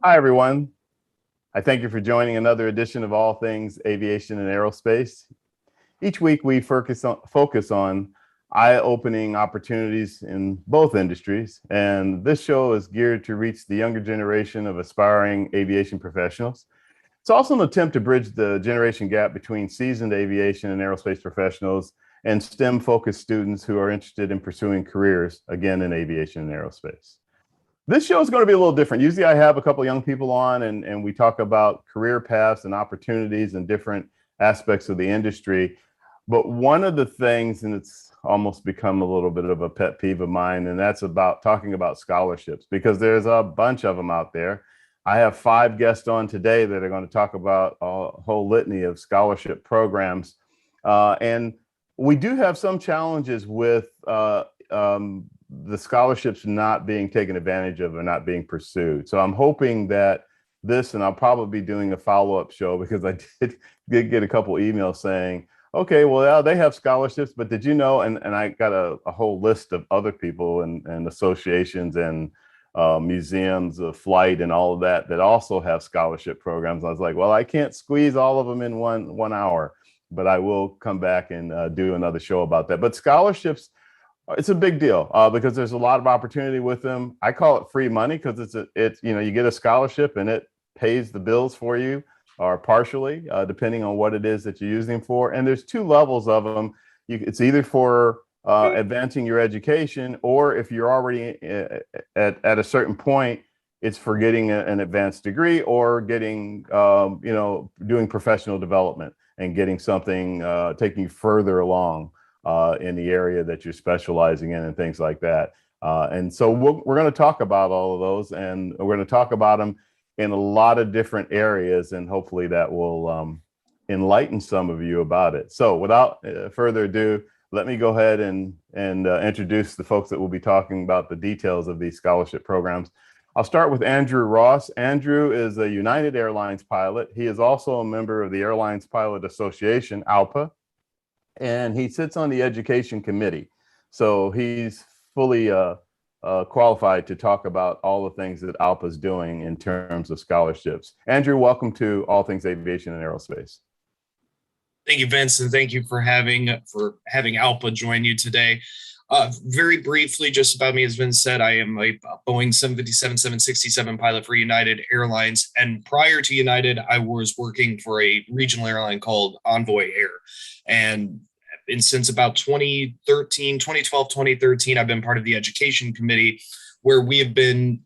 Hi, everyone. I thank you for joining another edition of All Things Aviation and Aerospace. Each week, we focus on eye-opening opportunities in both industries, and this show is geared to reach the younger generation of aspiring aviation professionals. It's also an attempt to bridge the generation gap between seasoned aviation and aerospace professionals and STEM-focused students who are interested in pursuing careers, again, in aviation and aerospace. This show is going to be a little different. Usually I have a couple of young people on and we talk about career paths and opportunities and different aspects of the industry. But one of the things, and it's almost become a little bit of a pet peeve of mine, and that's about talking about scholarships, because there's a bunch of them out there. I have 5 guests on today that are going to talk about a whole litany of scholarship programs. And we do have some challenges with the scholarships not being taken advantage of or not being pursued. So I'm hoping that this, and I'll probably be doing a follow-up show, because I did get a couple emails saying, okay, well, yeah, they have scholarships, but did you know? And I got a whole list of other people and associations and museums of flight and all of that also have scholarship programs. I was like, well, I can't squeeze all of them in one hour, but I will come back and do another show about that. But scholarships, it's a big deal because there's a lot of opportunity with them. I call it free money because it's you get a scholarship and it pays the bills for you, or partially, depending on what it is that you're using for. And there's 2 levels of them. It's either for advancing your education, or if you're already at a certain point, it's for getting an advanced degree or getting doing professional development and getting something taking you further along in the area that you're specializing in and things like that. And so we're going to talk about all of those, and we're going to talk about them in a lot of different areas, and hopefully that will enlighten some of you about it. So without further ado, let me go ahead and introduce the folks that will be talking about the details of these scholarship programs. I'll start with Andrew Ross. Andrew is a United Airlines pilot. He is also a member of the Airlines Pilot Association, ALPA, and he sits on the education committee. So he's fully qualified to talk about all the things that ALPA is doing in terms of scholarships. Andrew, welcome to All Things Aviation and Aerospace. Thank you, Vince, and thank you for having ALPA join you today. Very briefly, just about me, as Vince said, I am a Boeing 757-767 pilot for United Airlines. And prior to United, I was working for a regional airline called Envoy Air. And since about 2013, I've been part of the education committee, where we have been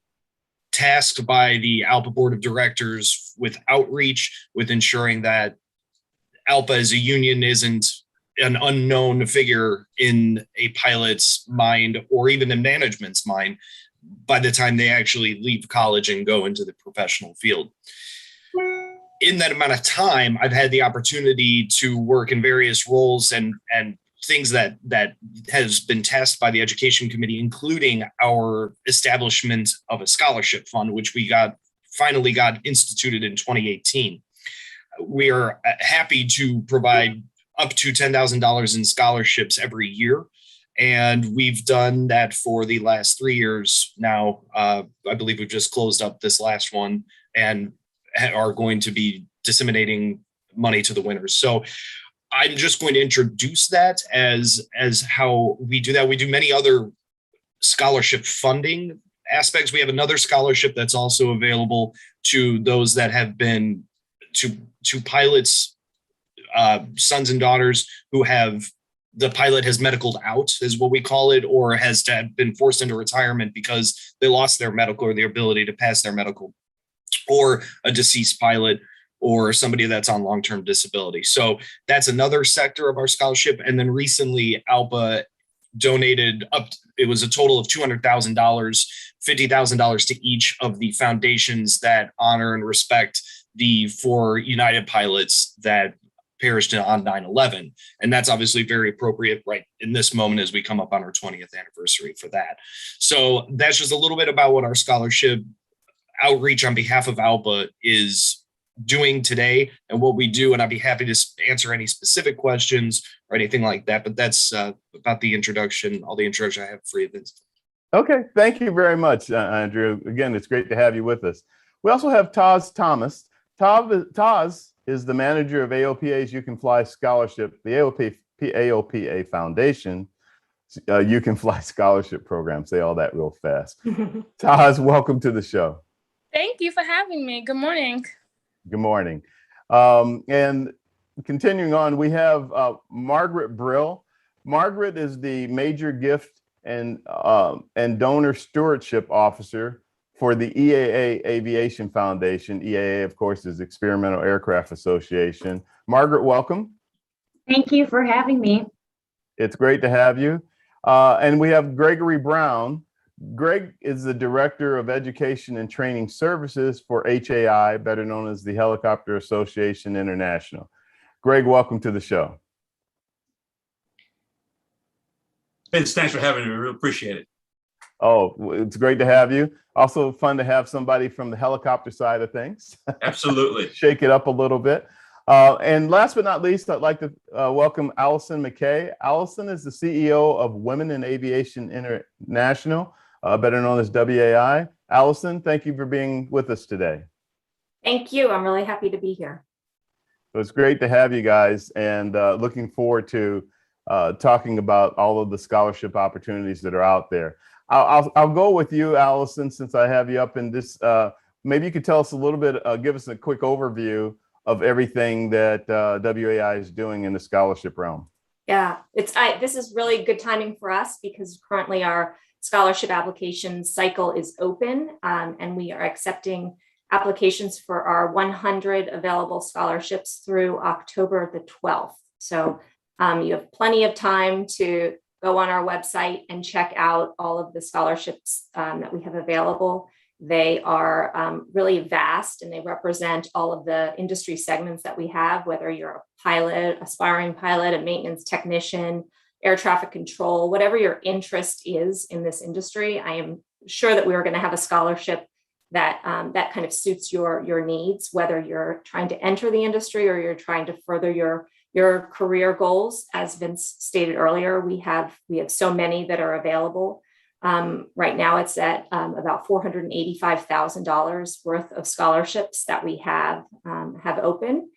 tasked by the ALPA board of directors with outreach, with ensuring that ALPA as a union isn't an unknown figure in a pilot's mind or even the management's mind by the time they actually leave college and go into the professional field. In that amount of time, I've had the opportunity to work in various roles and things that has been tasked by the education committee, including our establishment of a scholarship fund, which we finally got instituted in 2018. We are happy to provide up to $10,000 in scholarships every year. And we've done that for the last 3 years now. I believe we've just closed up this last one and are going to be disseminating money to the winners. So I'm just going to introduce that as how we do that. We do many other scholarship funding aspects. We have another scholarship that's also available to those that have been to pilots, sons and daughters who have the pilot has medicaled out, is what we call it, or has been forced into retirement because they lost their medical or the ability to pass their medical, or a deceased pilot, or somebody that's on long-term disability. So that's another sector of our scholarship. And then recently, ALPA donated it was a total of $200,000, $50,000 to each of the foundations that honor and respect the 4 United pilots that perished on 9/11. And that's obviously very appropriate right in this moment as we come up on our 20th anniversary for that. So that's just a little bit about what our scholarship outreach on behalf of ALPA is doing today and what we do. And I'd be happy to answer any specific questions or anything like that. But that's about the introduction, all the introduction I have for you, Vince. Okay, thank you very much, Andrew. Again, it's great to have you with us. We also have Taz Thomas. Taz is the manager of AOPA's You Can Fly Scholarship, the AOPA Foundation. You Can Fly Scholarship Program. Say all that real fast. Taz, welcome to the show. Thank you for having me. Good morning. Good morning. And continuing on, we have Margaret Brill. Margaret is the Major Gift and Donor Stewardship Officer for the EAA Aviation Foundation. EAA, of course, is Experimental Aircraft Association. Margaret, welcome. Thank you for having me. It's great to have you. And we have Gregory Brown. Greg is the Director of Education and Training Services for HAI, better known as the Helicopter Association International. Greg, welcome to the show. Vince, thanks for having me. We really appreciate it. Oh, it's great to have you. Also fun to have somebody from the helicopter side of things. Absolutely. Shake it up a little bit. And last but not least, I'd like to welcome Allison McKay. Allison is the CEO of Women in Aviation International, better known as WAI. Allison, thank you for being with us today. Thank you. I'm really happy to be here. So it's great to have you guys, and looking forward to talking about all of the scholarship opportunities that are out there. I'll go with you, Allison, since I have you up in this. Maybe you could tell us a little bit, give us a quick overview of everything that WAI is doing in the scholarship realm. Yeah, this is really good timing for us because currently our scholarship application cycle is open, and we are accepting applications for our 100 available scholarships through October the 12th. So you have plenty of time to go on our website and check out all of the scholarships that we have available. They are really vast, and they represent all of the industry segments that we have, whether you're a pilot, aspiring pilot, a maintenance technician, air traffic control, whatever your interest is in this industry. I am sure that we are going to have a scholarship that that kind of suits your needs, whether you're trying to enter the industry or you're trying to further your career goals. As Vince stated earlier, we have so many that are available. Right now, it's at about $485,000 worth of scholarships that we have open,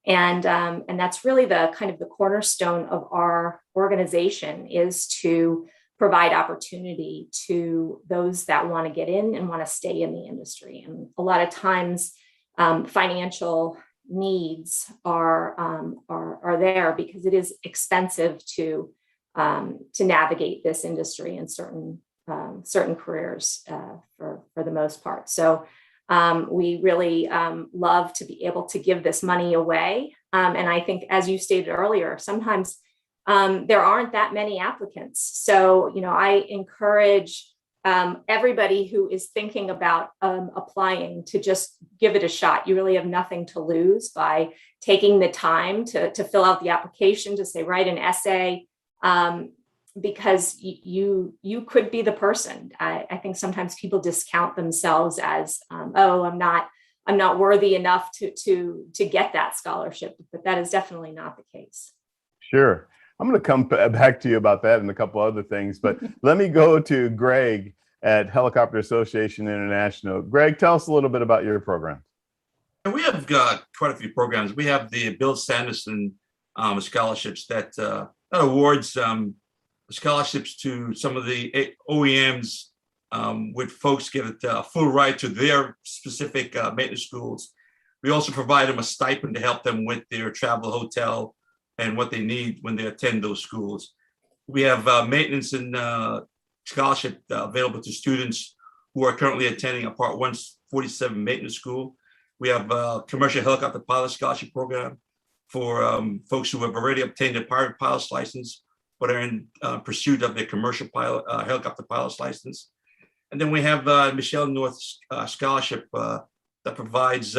and that's really the kind of the cornerstone of our organization, is to provide opportunity to those that want to get in and want to stay in the industry. And a lot of times, financial needs are there because it is expensive to navigate this industry in certain careers for the most part. So we really love to be able to give this money away. And I think, as you stated earlier, sometimes there aren't that many applicants. So, I encourage everybody who is thinking about applying to just give it a shot. You really have nothing to lose by taking the time to fill out the application, to say, write an essay, because you could be the person. I think sometimes people discount themselves as, I'm not worthy enough to get that scholarship, but that is definitely not the case. Sure. I'm going to come back to you about that and a couple other things, but let me go to Greg at Helicopter Association International. Greg, tell us a little bit about your program. And we have got quite a few programs. We have the Bill Sanderson scholarships that awards scholarships to some of the OEMs, with folks get a full ride to their specific maintenance schools. We also provide them a stipend to help them with their travel, hotel, and what they need when they attend those schools. We have maintenance and scholarship available to students who are currently attending a Part 147 maintenance school. We have a commercial helicopter pilot scholarship program for folks who have already obtained a private pilot's license, but are in pursuit of their commercial pilot helicopter pilot's license. And then we have Michelle North scholarship that provides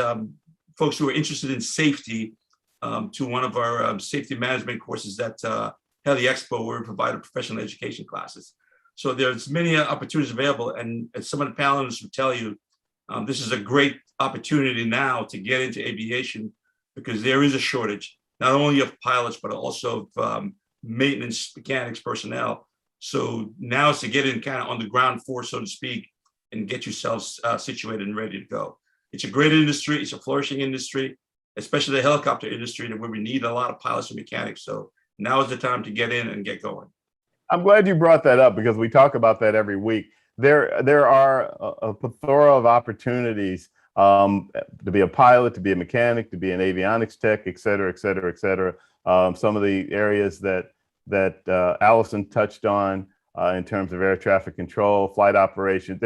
folks who are interested in safety to one of our safety management courses at Heli Expo, where we provide professional education classes. So there's many opportunities available, and as some of the panelists will tell you, this is a great opportunity now to get into aviation, because there is a shortage, not only of pilots, but also of maintenance mechanics personnel. So now it's to get in kind of on the ground floor, so to speak, and get yourselves situated and ready to go. It's a great industry. It's a flourishing industry, especially the helicopter industry, where we need a lot of pilots and mechanics. So now is the time to get in and get going. I'm glad you brought that up because we talk about that every week. There are a plethora of opportunities to be a pilot, to be a mechanic, to be an avionics tech, et cetera, et cetera, et cetera. Some of the areas that Allison touched on in terms of air traffic control, flight operations,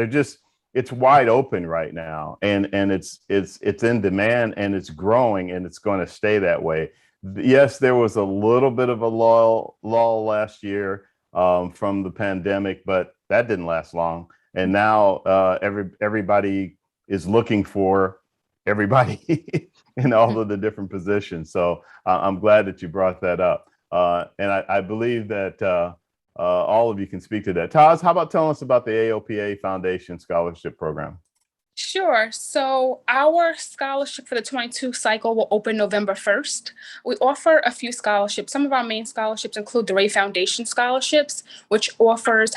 it's wide open right now, and it's in demand, and it's growing, and it's going to stay that way. Yes, there was a little bit of a lull last year from the pandemic, but that didn't last long. And now everybody is looking for everybody in all of the different positions. So I'm glad that you brought that up. And I believe that all of you can speak to that. Taz, how about telling us about the AOPA Foundation Scholarship Program? Sure. So our scholarship for the 22 cycle will open November 1st. We offer a few scholarships. Some of our main scholarships include the Ray Foundation scholarships, which offers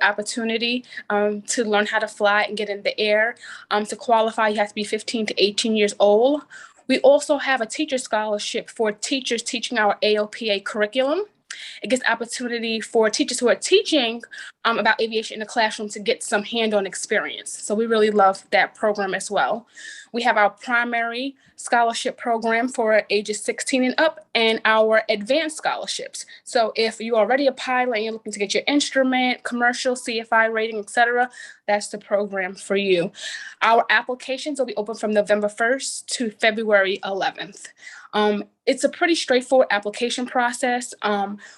opportunity to learn how to fly and get in the air. To qualify, you have to be 15 to 18 years old. We also have a teacher scholarship for teachers teaching our AOPA curriculum. It gives opportunity for teachers who are teaching about aviation in the classroom to get some hands-on experience. So we really love that program as well. We have our primary scholarship program for ages 16 and up, and our advanced scholarships. So if you're already a pilot and you're looking to get your instrument, commercial, CFI rating, etc., that's the program for you. Our applications will be open from November 1st to February 11th. It's a pretty straightforward application process.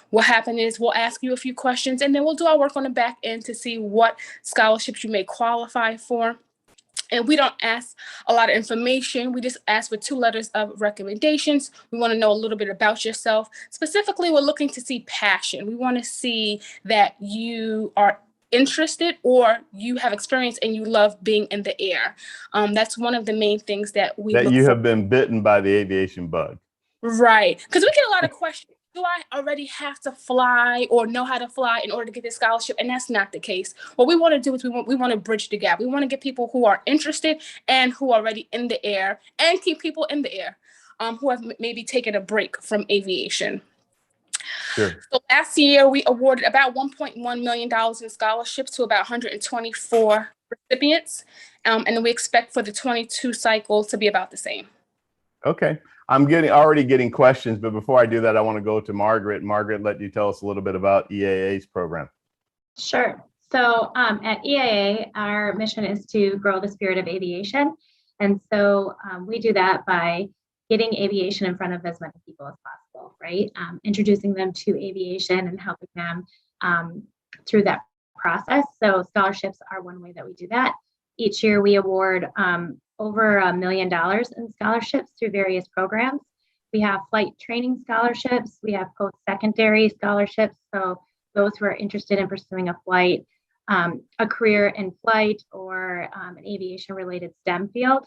What happens is we'll ask you a few questions, and then we'll do our work on the back end to see what scholarships you may qualify for. And we don't ask a lot of information. We just ask for 2 letters of recommendations. We want to know a little bit about yourself. Specifically, we're looking to see passion. We want to see that you are interested or you have experience and you love being in the air. That's one of the main things that we That look you for. have been bitten by the aviation bug. Right. Because we get a lot of questions. Do I already have to fly or know how to fly in order to get this scholarship? And that's not the case. What we want to do is we want to bridge the gap. We want to get people who are interested and who are already in the air, and keep people in the air who have maybe taken a break from aviation. Sure. So last year, we awarded about $1.1 million in scholarships to about 124 recipients. And we expect for the 22 cycle to be about the same. Okay. I'm already getting questions, but before I do that, I want to go to Margaret. Margaret, let you tell us a little bit about EAA's program. Sure. So at EAA, our mission is to grow the spirit of aviation. And so we do that by getting aviation in front of as many people as possible, right? Introducing them to aviation and helping them through that process. So scholarships are one way that we do that. Each year we award over $1 million in scholarships through various programs. We have flight training scholarships. We have post-secondary scholarships. So those who are interested in pursuing a flight, a career in flight, or an aviation-related STEM field.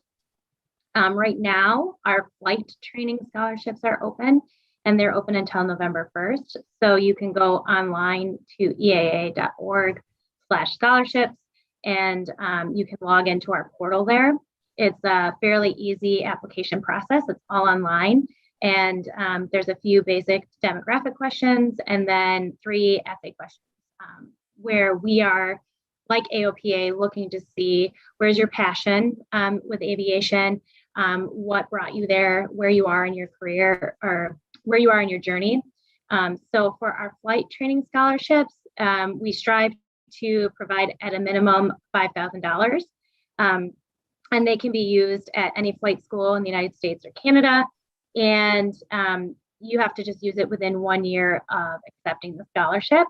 Right now, our flight training scholarships are open, and they're open until November 1st. So you can go online to eaa.org/scholarships, and you can log into our portal there. It's a fairly easy application process. It's all online. And there's a few basic demographic questions and then 3 essay questions where we are, like AOPA, looking to see where's your passion with aviation, what brought you there, where you are in your career, or where you are in your journey. So for our flight training scholarships, we strive to provide at a minimum $5,000. And they can be used at any flight school in the United States or Canada. And you have to just use it within 1 year of accepting the scholarship.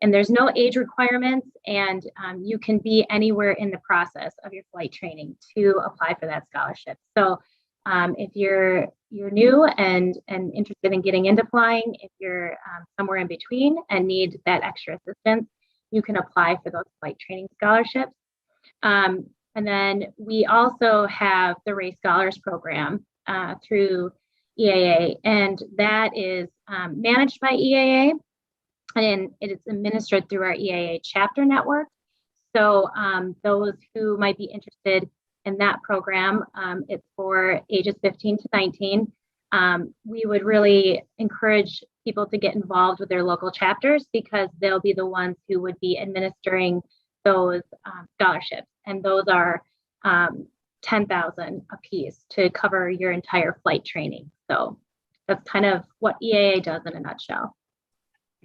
And there's no age requirements, and you can be anywhere in the process of your flight training to apply for that scholarship. So if you're new and interested in getting into flying, if you're somewhere in between and need that extra assistance, you can apply for those flight training scholarships. And then we also have the Ray Scholars Program through EAA, and that is managed by EAA, and it is administered through our EAA chapter network. So those who might be interested And that program, it's for ages 15 to 19. We would really encourage people to get involved with their local chapters because they'll be the ones who would be administering those scholarships. And those are $10,000 a piece to cover your entire flight training. So that's kind of what EAA does in a nutshell.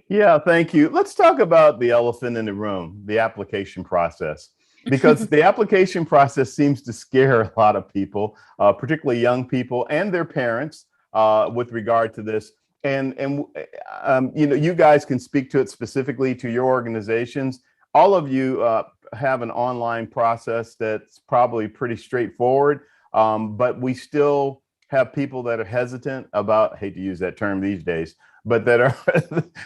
Yeah, thank you. Let's talk about the elephant in the room, the application process, because the application process seems to scare a lot of people, particularly young people and their parents, with regard to this. And you know, you guys can speak to it specifically to your organizations. All of you have an online process that's probably pretty straightforward, but we still have people that are hesitant about, I hate to use that term these days, but that are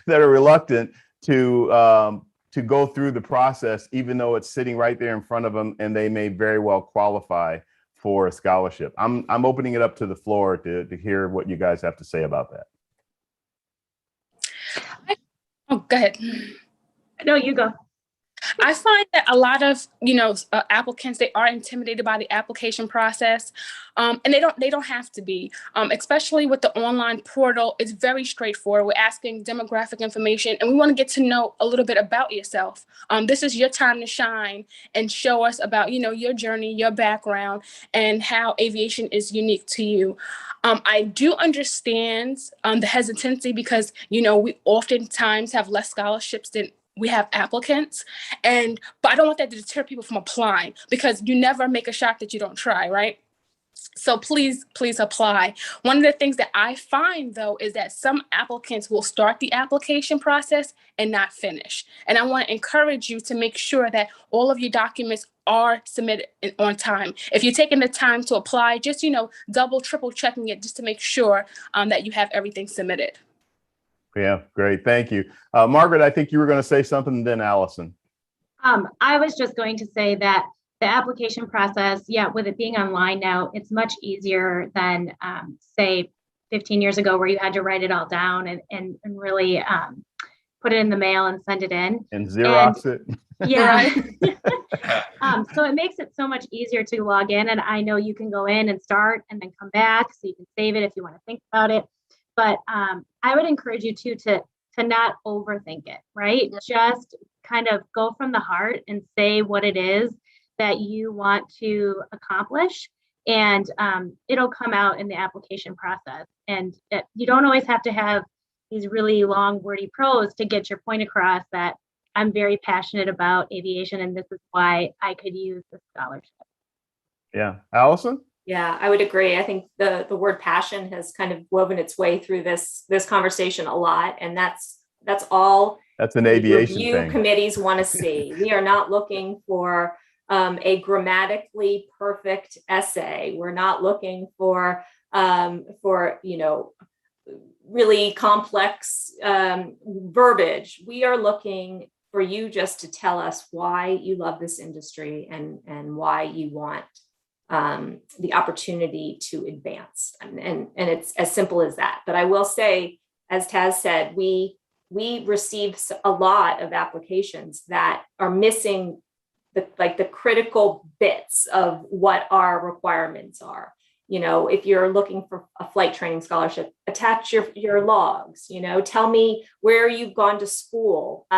that are reluctant to go through the process, even though it's sitting right there in front of them and they may very well qualify for a scholarship. I'm opening it up to the floor to hear what you guys have to say about that. Oh, go ahead. No, you go. I find that a lot of, applicants, they are intimidated by the application process, and they don't have to be, especially with the online portal. It's very straightforward. We're asking demographic information, and we want to get to know a little bit about yourself. This is your time to shine and show us about, your journey, your background, and how aviation is unique to you. I do understand the hesitancy because, we oftentimes have less scholarships than we have applicants, but I don't want that to deter people from applying because you never make a shot that you don't try, right? So please apply. One of the things that I find, though, is that some applicants will start the application process and not finish. And I want to encourage you to make sure that all of your documents are submitted on time. If you're taking the time to apply, just, double, triple checking it just to make sure that you have everything submitted. Yeah, great. Thank you. Margaret, I think you were going to say something, and then Allison. I was just going to say that the application process, with it being online now, it's much easier than, say, 15 years ago where you had to write it all down and really put it in the mail and send it in. And Xerox it. Yeah. So it makes it so much easier to log in. And I know you can go in and start and then come back so you can save it if you want to think about it. But I would encourage you to not overthink it, right? Just kind of go from the heart and say what it is that you want to accomplish. And it'll come out in the application process. And you don't always have to have these really long, wordy prose to get your point across that I'm very passionate about aviation and this is why I could use the scholarship. Yeah. Allison? Yeah, I would agree. I think the word passion has kind of woven its way through this conversation a lot. And that's all that's an aviation review thing. Committees want to see. We are not looking for a grammatically perfect essay. We're not looking for really complex verbiage. We are looking for you just to tell us why you love this industry and why you want the opportunity to advance. And it's as simple as that. But I will say, as Taz said, we receive a lot of applications that are missing the critical bits of what our requirements are. If you're looking for a flight training scholarship, attach your logs, tell me where you've gone to school.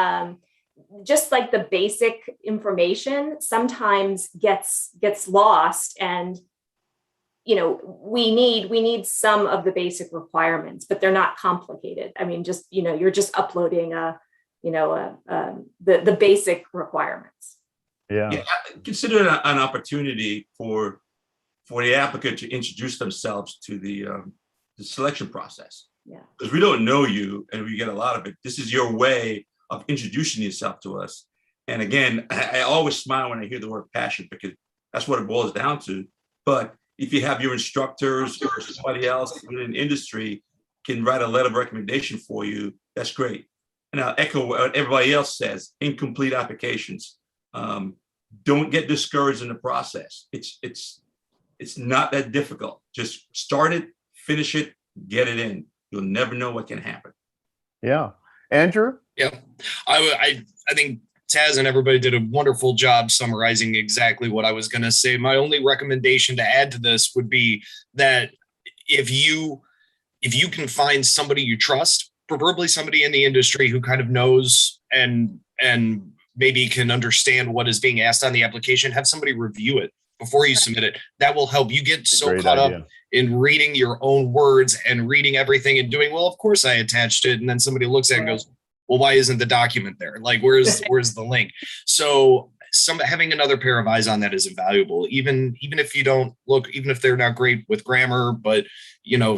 Just like the basic information sometimes gets lost, and we need some of the basic requirements, but they're not complicated. I mean, just you're just uploading the basic requirements. Yeah. Consider it an opportunity for the applicant to introduce themselves to the selection process. Yeah, because we don't know you, and we get a lot of it. This is your way of introducing yourself to us. And again, I always smile when I hear the word passion because that's what it boils down to. But if you have your instructors or somebody else within the industry can write a letter of recommendation for you, that's great. And I'll echo what everybody else says: incomplete applications. Don't get discouraged in the process. It's not that difficult. Just start it, finish it, get it in. You'll never know what can happen. Yeah. Andrew? Yeah, I think Taz and everybody did a wonderful job summarizing exactly what I was going to say. My only recommendation to add to this would be that if you can find somebody you trust, preferably somebody in the industry who kind of knows and maybe can understand what is being asked on the application, have somebody review it before you submit it. That will help. You get so caught up in reading your own words and reading everything and doing, well, of course I attached it. And then somebody looks at it and goes, well, why isn't the document there? Like, where's the link? So having another pair of eyes on that is invaluable. Even if you don't look, even if they're not great with grammar, but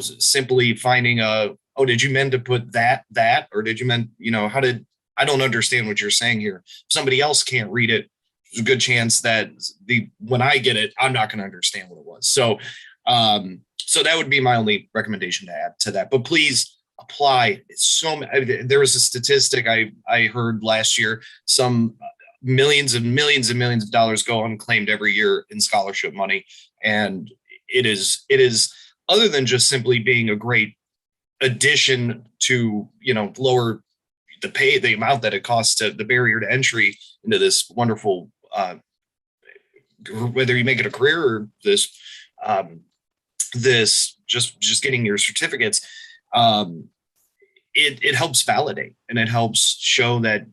simply finding oh, did you mean to put that, or did you mean, I don't understand what you're saying here. If somebody else can't read it, there's a good chance that when I get it, I'm not going to understand what it was. So that would be my only recommendation to add to that. But please apply. There was a statistic I heard last year, some millions and millions and millions of dollars go unclaimed every year in scholarship money. And it is other than just simply being a great addition to, lower the amount that it costs, to the barrier to entry into this wonderful, whether you make it a career or this just getting your certificates, it helps validate, and it helps show that,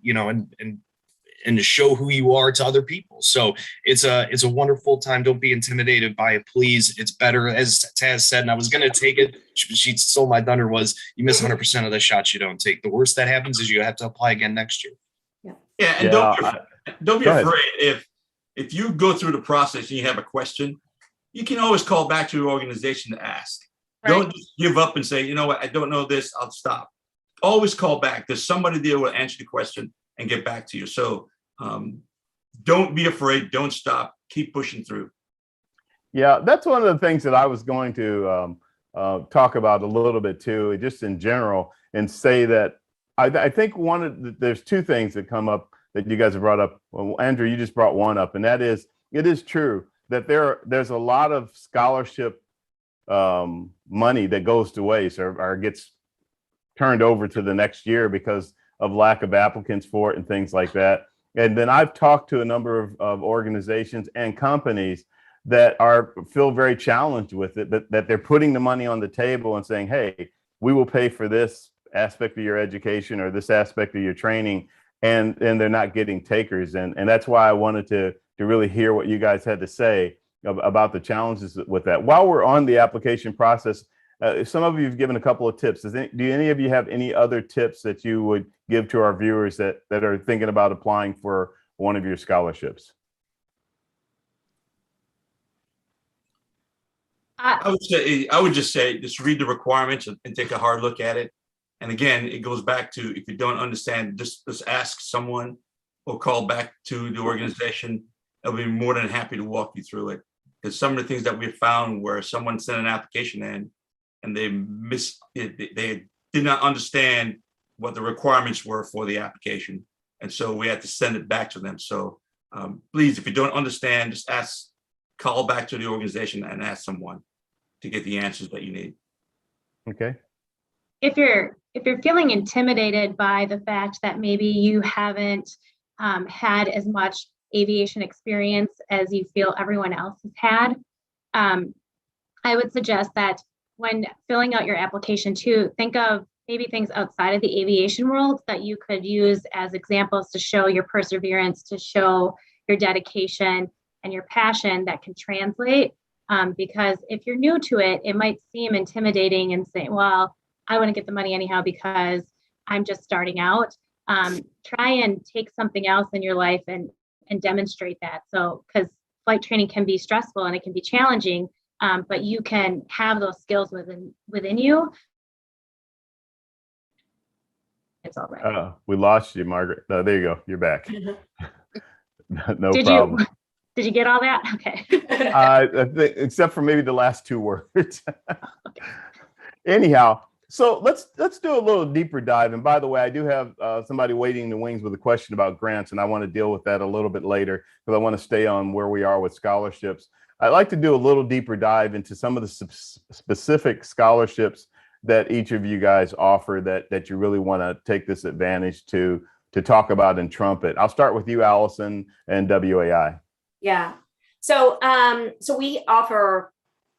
and to show who you are to other people. So it's a wonderful time. Don't be intimidated by it, please. It's better, as Taz said, and I was going to take it. She stole my thunder, was you miss 100% of the shots you don't take. The worst that happens is you have to apply again next year. Yeah. And don't be afraid. If you go through the process and you have a question, you can always call back to your organization to ask. Right. Don't just give up and say, you know what, I don't know this, I'll stop. Always call back. There's somebody there who will answer the question and get back to you. So don't be afraid. Don't stop. Keep pushing through. Yeah, that's one of the things that I was going to talk about a little bit too, just in general, and say that I think there's two things that come up that you guys have brought up. Well, Andrew, you just brought one up, and that is, it is true that there's a lot of scholarship money that goes to waste or gets turned over to the next year because of lack of applicants for it and things like that. And then I've talked to a number of organizations and companies that feel very challenged with it, that they're putting the money on the table and saying, hey, we will pay for this aspect of your education or this aspect of your training, and they're not getting takers. And that's why I wanted to really hear what you guys had to say about the challenges with that. While we're on the application process, some of you have given a couple of tips. Do any of you have any other tips that you would give to our viewers that are thinking about applying for one of your scholarships? I would just say, just read the requirements and take a hard look at it. And again, it goes back to, if you don't understand, just ask someone or call back to the organization. They'll be more than happy to walk you through it. Because some of the things that we found where someone sent an application in and they did not understand what the requirements were for the application. And so we had to send it back to them. So please, if you don't understand, just call back to the organization and ask someone to get the answers that you need. Okay. If you're feeling intimidated by the fact that maybe you haven't had as much aviation experience as you feel everyone else has had, I would suggest that when filling out your application too, think of maybe things outside of the aviation world that you could use as examples to show your perseverance, to show your dedication and your passion that can translate. Because if you're new to it, it might seem intimidating and say, well, I want to get the money anyhow because I'm just starting out. Try and take something else in your life and demonstrate that. So, because flight training can be stressful and it can be challenging, but you can have those skills within you. It's all right. We lost you, Margaret. No, there you go. You're back. No Did problem. Did you get all that? Okay. I think, except for maybe the last two words. Okay. Anyhow, so let's do a little deeper dive. And by the way, I do have somebody waiting in the wings with a question about grants, and I want to deal with that a little bit later because I want to stay on where we are with scholarships. I'd like to do a little deeper dive into some of the specific scholarships that each of you guys offer that you really want to take this advantage to to talk about and trumpet. I'll start with you, Allison, and WAI. Yeah. So, so we offer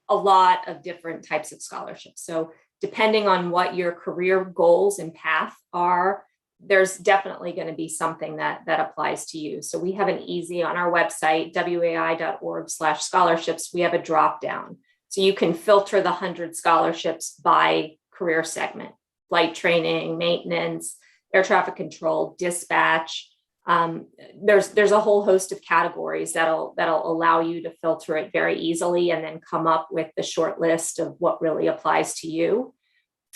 a lot of different types of scholarships. So depending on what your career goals and path are, there's definitely going to be something that applies to you. So we have an easy on our website, wai.org/scholarships. We have a drop down. So you can filter the 100 scholarships by career segment: flight training, maintenance, air traffic control, dispatch. There's a whole host of categories that'll allow you to filter it very easily and then come up with the short list of what really applies to you.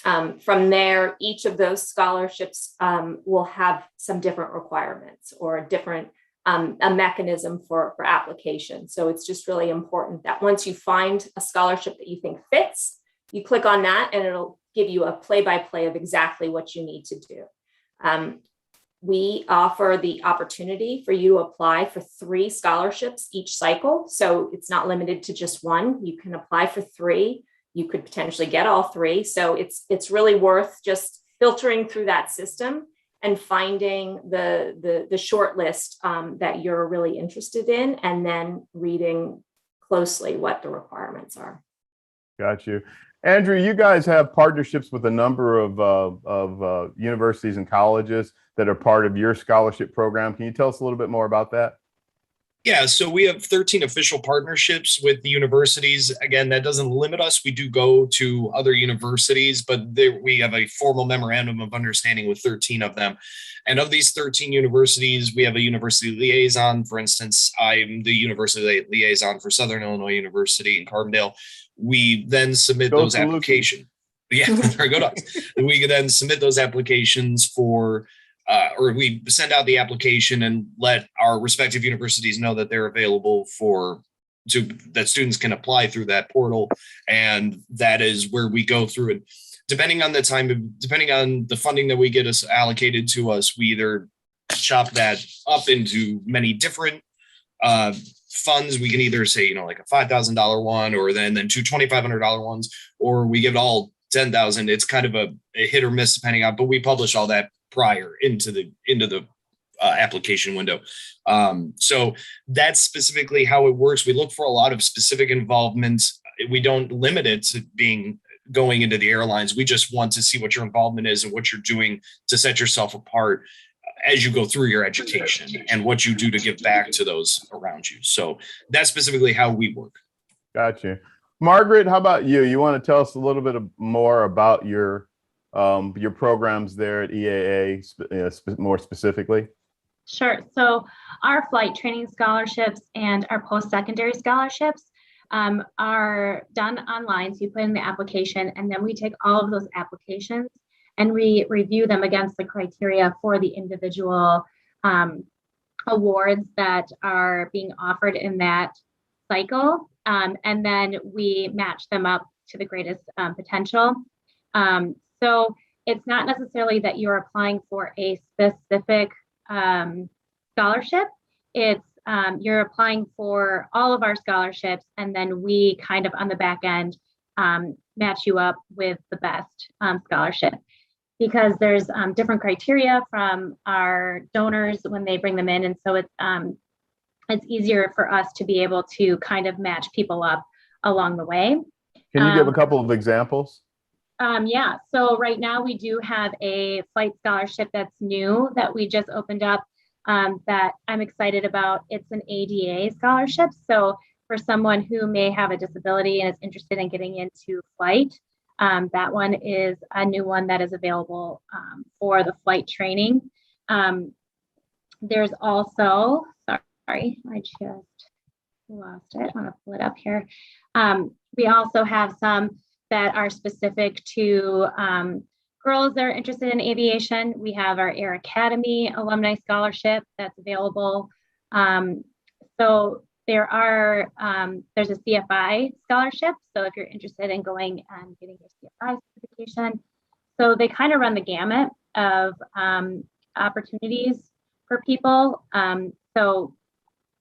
From there, each of those scholarships will have some different requirements or a different a mechanism for application. So it's just really important that once you find a scholarship that you think fits, you click on that and it'll give you a play-by-play of exactly what you need to do. We offer the opportunity for you to apply for 3 scholarships each cycle. So it's not limited to just one. You can apply for 3. You could potentially get all 3. So it's really worth just filtering through that system and finding the short list that you're really interested in, and then reading closely what the requirements are. Got you. Andrew, you guys have partnerships with a number of universities and colleges that are part of your scholarship program. Can you tell us a little bit more about that? Yeah, so we have 13 official partnerships with the universities. Again, that doesn't limit us. We do go to other universities, but we have a formal memorandum of understanding with 13 of them. And of these 13 universities, we have a university liaison. For instance, I'm the university liaison for Southern Illinois University in Carbondale. We then submit those applications. Yeah, very good. We can then submit those applications for or we send out the application and let our respective universities know that they're available that students can apply through that portal. And that is where we go through it. Depending on the funding that we get us allocated to us, we either chop that up into many different funds. We can either say, like a $5,000 one, or then 2 $2,500 ones, or we give it all 10,000. It's kind of a hit or miss depending on, but we publish all that prior into the application window. So that's specifically how it works. We look for a lot of specific involvement. We don't limit it to going into the airlines. We just want to see what your involvement is and what you're doing to set yourself apart as you go through your education and what you do to give back to those around you. So that's specifically how we work. Got you. Margaret, how about you? You want to tell us a little bit more about your programs there at EAA, more specifically? Sure. So our flight training scholarships and our post-secondary scholarships are done online. So you put in the application, and then we take all of those applications and we review them against the criteria for the individual awards that are being offered in that cycle. And then we match them up to the greatest potential. So it's not necessarily that you're applying for a specific scholarship. It's you're applying for all of our scholarships, and then we kind of on the back end match you up with the best scholarship, because there's different criteria from our donors when they bring them in. And so it's easier for us to be able to kind of match people up along the way. Can you give a couple of examples? Yeah, so right now we do have a flight scholarship that's new that we just opened up that I'm excited about. It's an ADA scholarship. So for someone who may have a disability and is interested in getting into flight, that one is a new one that is available for the flight training. There's also, sorry, I just lost it. I want to pull it up here. We also have some that are specific to girls that are interested in aviation. We have our Air Academy Alumni Scholarship that's available. So there's a CFI scholarship. So if you're interested in going and getting your CFI certification, so they kind of run the gamut of opportunities for people. So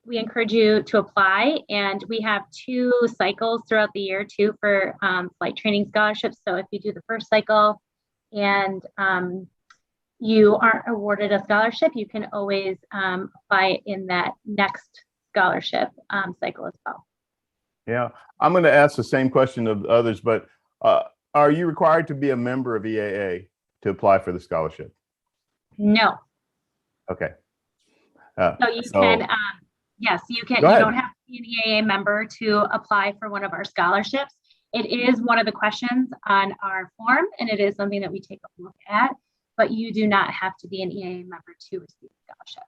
we encourage you to apply, and we have 2 cycles throughout the year too for flight training scholarships. So if you do the first cycle and you aren't awarded a scholarship, you can always apply in that next scholarship cycle as well. Yeah, I'm going to ask the same question of others, but are you required to be a member of EAA to apply for the scholarship? No. Okay. So you can, yes, you can. Go You ahead. don't have to be an EAA member to apply for one of our scholarships. It is one of the questions on our form, and it is something that we take a look at, but you do not have to be an EAA member to receive a scholarship.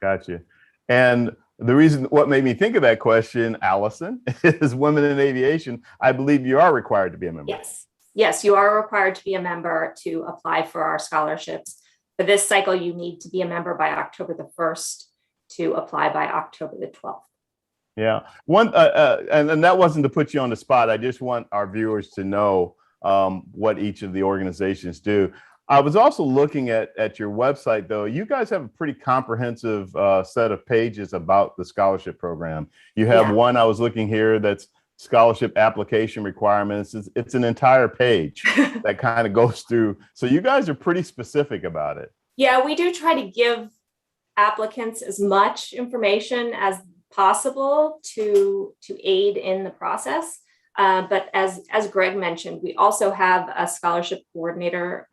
Gotcha. And the reason, what made me think of that question, Allison, is women in aviation. I believe you are required to be a member. Yes. Yes, you are required to be a member to apply for our scholarships. For this cycle, you need to be a member by October the 1st to apply by October the 12th. Yeah. One, and that wasn't to put you on the spot. I just want our viewers to know what each of the organizations do. I was also looking at your website, though. You guys have a pretty comprehensive set of pages about the scholarship program. You have one, I was looking here, that's scholarship application requirements. It's an entire page that kind of goes through. So you guys are pretty specific about it. Yeah, we do try to give applicants as much information as possible to aid in the process. But as Greg mentioned, we also have a scholarship coordinator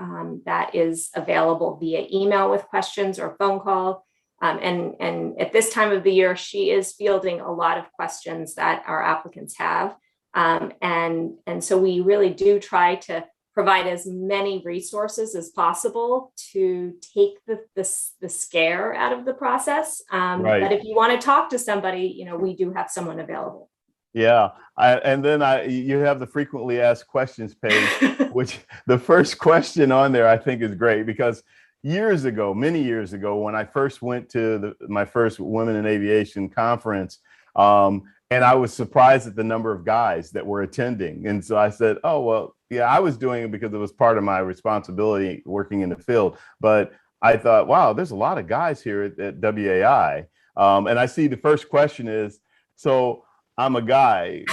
that is available via email with questions or phone call. And at this time of the year, she is fielding a lot of questions that our applicants have. And so we really do try to provide as many resources as possible to take the scare out of the process. Right. But if you want to talk to somebody, we do have someone available. Yeah, and then you have the frequently asked questions page, which the first question on there I think is great, because years ago, many years ago, when I first went to my first Women in Aviation conference, and I was surprised at the number of guys that were attending. And so I said, oh, well, yeah, I was doing it because it was part of my responsibility working in the field. But I thought, wow, there's a lot of guys here at WAI. And I see the first question is, so I'm a guy.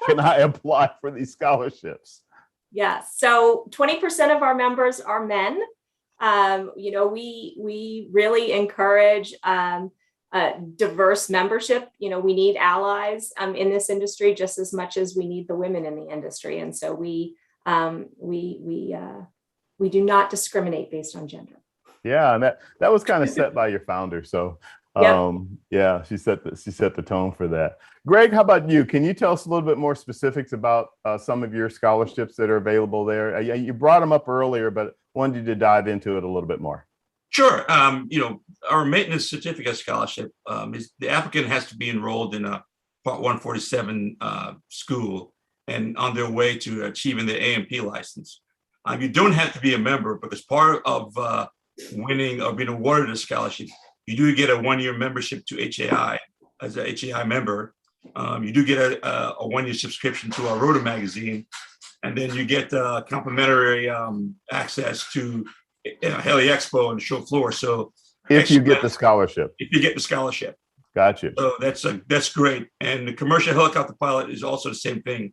Can I apply for these scholarships? Yeah. So 20% of our members are men. We really encourage diverse membership. We need allies in this industry just as much as we need the women in the industry. And so we do not discriminate based on gender. Yeah, and that was kind of set by your founder. So yeah, she set the tone for that. Greg, how about you? Can you tell us a little bit more specifics about some of your scholarships that are available there? You brought them up earlier, but wanted you to dive into it a little bit more. Sure. Our maintenance certificate scholarship is the applicant has to be enrolled in a Part 147 school and on their way to achieving the AMP license. You don't have to be a member, because part of winning or being awarded a scholarship, you do get a 1-year membership to HAI. As a HAI member, you do get a 1-year subscription to our Rotor magazine, and then you get complimentary access to Heli Expo and the show floor. So if you get the scholarship. If you get the scholarship. Gotcha. So that's great. And the commercial helicopter pilot is also the same thing.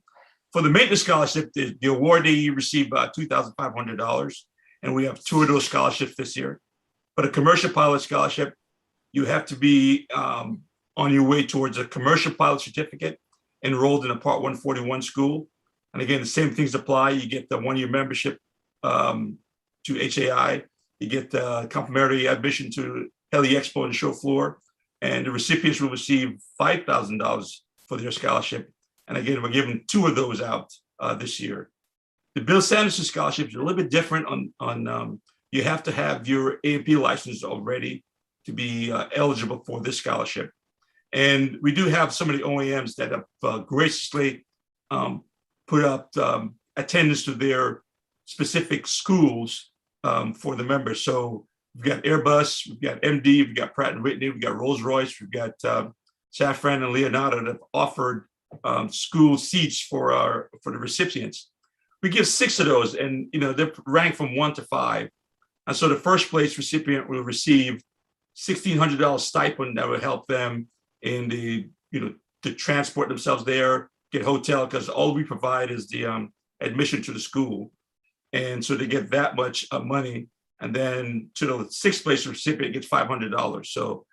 For the maintenance scholarship, the awardee receive $2,500, and we have 2 of those scholarships this year. But a commercial pilot scholarship, you have to be on your way towards a commercial pilot certificate, enrolled in a Part 141 school. And again, the same things apply. You get the 1-year membership to HAI. You get complimentary admission to Heli Expo and show floor. And the recipients will receive $5,000 for their scholarship. And again, we're giving 2 of those out this year. The Bill Sanderson scholarship is a little bit different on you have to have your AMP license already to be eligible for this scholarship. And we do have some of the OEMs that have graciously put up attendance to their specific schools for the members. So we've got Airbus, we've got MD, we've got Pratt & Whitney, we've got Rolls-Royce, we've got Safran and Leonardo that have offered school seats for the recipients. We give 6 of those, and they're ranked from 1 to 5. And so the first place recipient will receive $1,600 stipend that will help them in to transport themselves there, get hotel, because all we provide is the admission to the school. And so they get that much money. And then to the sixth place recipient gets $500. So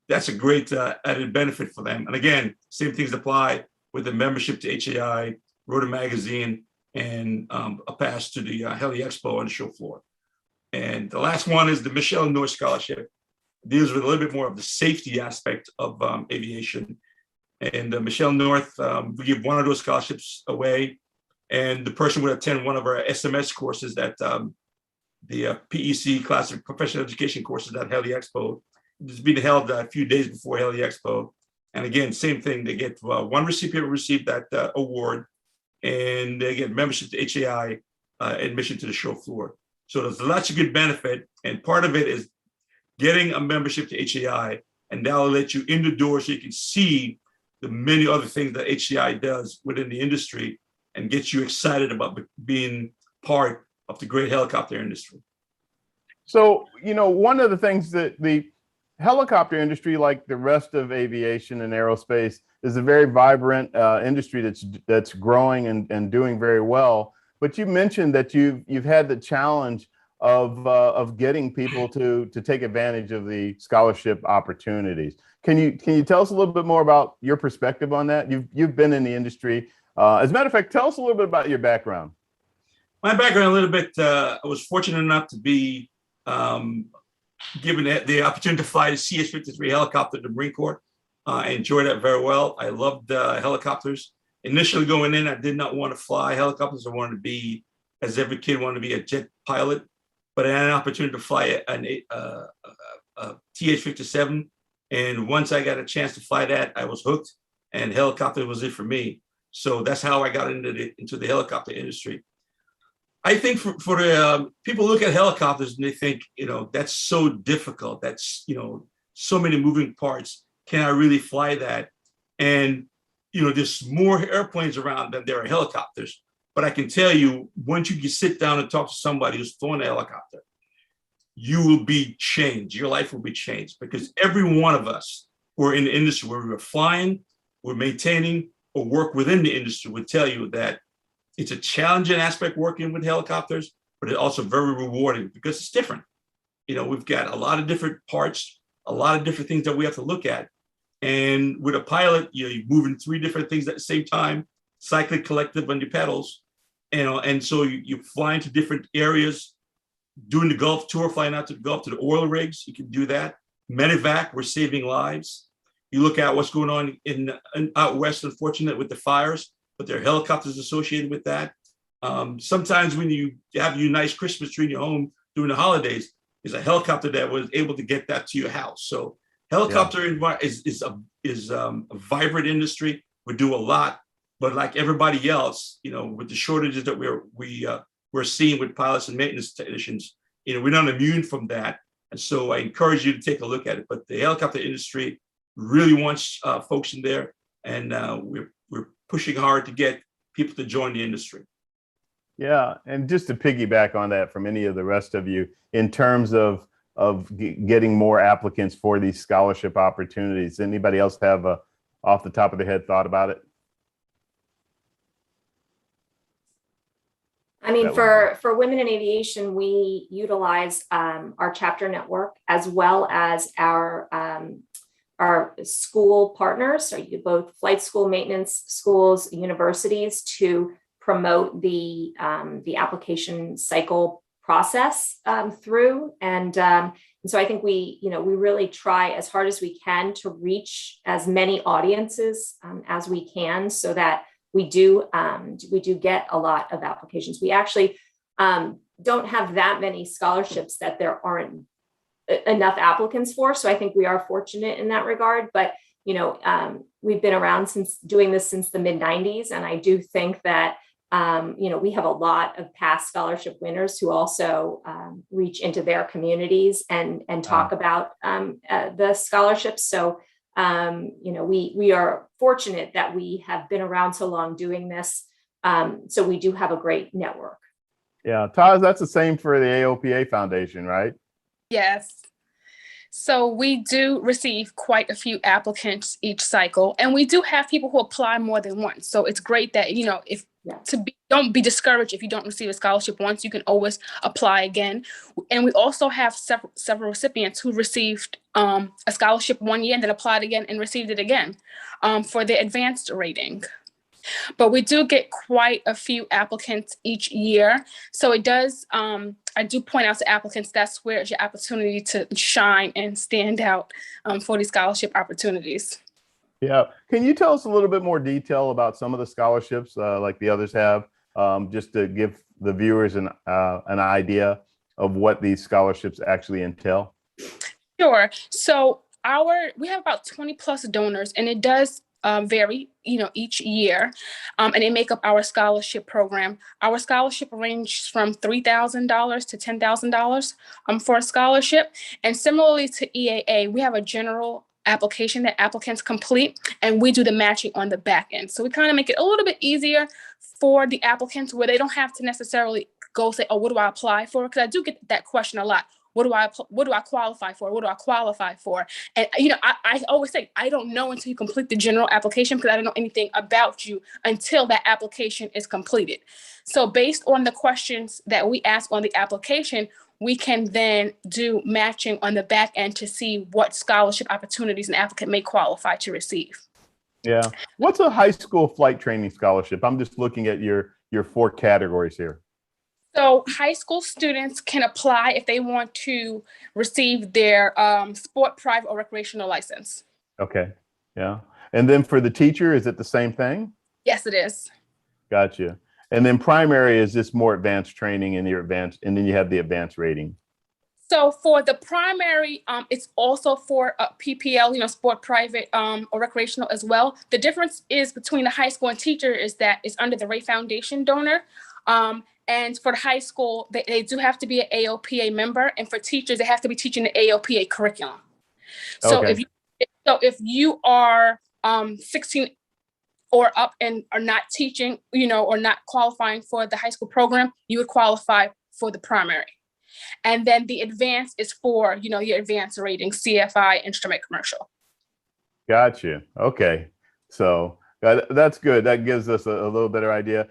that's a great added benefit for them. And again, same things apply with the membership to HAI, Rotor Magazine, and a pass to the Heli Expo on the show floor. And the last one is the Michelle North Scholarship. It deals with a little bit more of the safety aspect of aviation. And Michelle North, we give one of those scholarships away, and the person would attend one of our SMS courses that the PEC class of professional education courses at Heli Expo. It's being held a few days before Heli Expo. And again, same thing, they get one recipient will receive that award, and they get membership to HAI, admission to the show floor. So there's lots of good benefit. And part of it is getting a membership to HAI, and that'll let you in the door so you can see the many other things that HAI does within the industry and get you excited about being part of the great helicopter industry. So, one of the things that the helicopter industry, like the rest of aviation and aerospace, is a very vibrant industry that's growing and doing very well. But you mentioned that you've had the challenge of getting people to take advantage of the scholarship opportunities. Can you tell us a little bit more about your perspective on that? You've been in the industry. As a matter of fact, tell us a little bit about your background. My background a little bit, I was fortunate enough to be given the opportunity to fly the CH-53 helicopter to the Marine Corps. I enjoyed that very well. I loved helicopters. Initially going in, I did not want to fly helicopters. I wanted to be, as every kid wanted to be, a jet pilot. But I had an opportunity to fly a TH-57. And once I got a chance to fly that, I was hooked, and helicopter was it for me. So that's how I got into the helicopter industry. I think for the people look at helicopters and they think, that's so difficult. That's, so many moving parts. Can I really fly that? And, there's more airplanes around than there are helicopters. But I can tell you, once you can sit down and talk to somebody who's flown a helicopter, you will be changed. Your life will be changed, because every one of us who are in the industry, where we're flying, we're maintaining, or work within the industry, would tell you that it's a challenging aspect working with helicopters, but it's also very rewarding because it's different. We've got a lot of different parts, a lot of different things that we have to look at. And with a pilot, you're moving three different things at the same time, cycling collective on your pedals. And so you fly into different areas, doing the Gulf tour, flying out to the Gulf to the oil rigs. You can do that. Medevac, we're saving lives. You look at what's going on in out west, unfortunately, with the fires, but there are helicopters associated with that. Sometimes when you have your nice Christmas tree in your home during the holidays, there's a helicopter that was able to get that to your house. So helicopter is a vibrant industry. We do a lot, but like everybody else, with the shortages that we're seeing with pilots and maintenance technicians, we're not immune from that. And so I encourage you to take a look at it. But the helicopter industry really wants folks in there, and we're pushing hard to get people to join the industry. Yeah, and just to piggyback on that from any of the rest of you, in terms of getting more applicants for these scholarship opportunities, anybody else have a off the top of their head thought about it? I mean, for women in aviation, we utilize our chapter network as well as our school partners, so both flight school, maintenance schools, universities, to promote the application cycle process through. And so I think we really try as hard as we can to reach as many audiences as we can, so that we do get a lot of applications. We actually don't have that many scholarships that there aren't enough applicants for. So I think we are fortunate in that regard. But we've been around doing this since the mid-90s, and I do think that we have a lot of past scholarship winners who also reach into their communities and talk about the scholarships. So we are fortunate that we have been around so long doing this. So we do have a great network. Yeah, Taz, that's the same for the AOPA Foundation, right? Yes. So we do receive quite a few applicants each cycle, and we do have people who apply more than once. So it's great that, if don't be discouraged if you don't receive a scholarship once. You can always apply again. And we also have several recipients who received a scholarship one year and then applied again and received it again for their advanced rating. But we do get quite a few applicants each year. So it does, I do point out to applicants, that's where it's your opportunity to shine and stand out for these scholarship opportunities. Yeah. Can you tell us a little bit more detail about some of the scholarships like the others have, just to give the viewers an idea of what these scholarships actually entail? Sure. So we have about 20 plus donors, and it does vary, each year, and they make up our scholarship program. Our scholarship ranges from $3,000 to $10,000 for a scholarship. And similarly to EAA, we have a general application that applicants complete, and we do the matching on the back end. So we kind of make it a little bit easier for the applicants where they don't have to necessarily go say, oh, what do I apply for? Because I do get that question a lot. What do I qualify for? What do I qualify for? And, I always say, I don't know until you complete the general application, because I don't know anything about you until that application is completed. So based on the questions that we ask on the application, we can then do matching on the back end to see what scholarship opportunities an applicant may qualify to receive. Yeah. What's a high school flight training scholarship? I'm just looking at your 4 categories here. So high school students can apply if they want to receive their sport, private, or recreational license. Okay. Yeah. And then for the teacher, is it the same thing? Yes, it is. Gotcha. And then primary is just more advanced training and and then you have the advanced rating. So for the primary, it's also for PPL, sport, private, or recreational as well. The difference is between the high school and teacher is that it's under the Ray Foundation donor. And for the high school, they do have to be an AOPA member. And for teachers, they have to be teaching the AOPA curriculum. So Okay. if you are 16 or up and are not teaching, or not qualifying for the high school program, you would qualify for the primary. And then the advanced is for, your advanced rating, CFI, instrument, commercial. Gotcha. Okay. So that's good. That gives us a little better idea.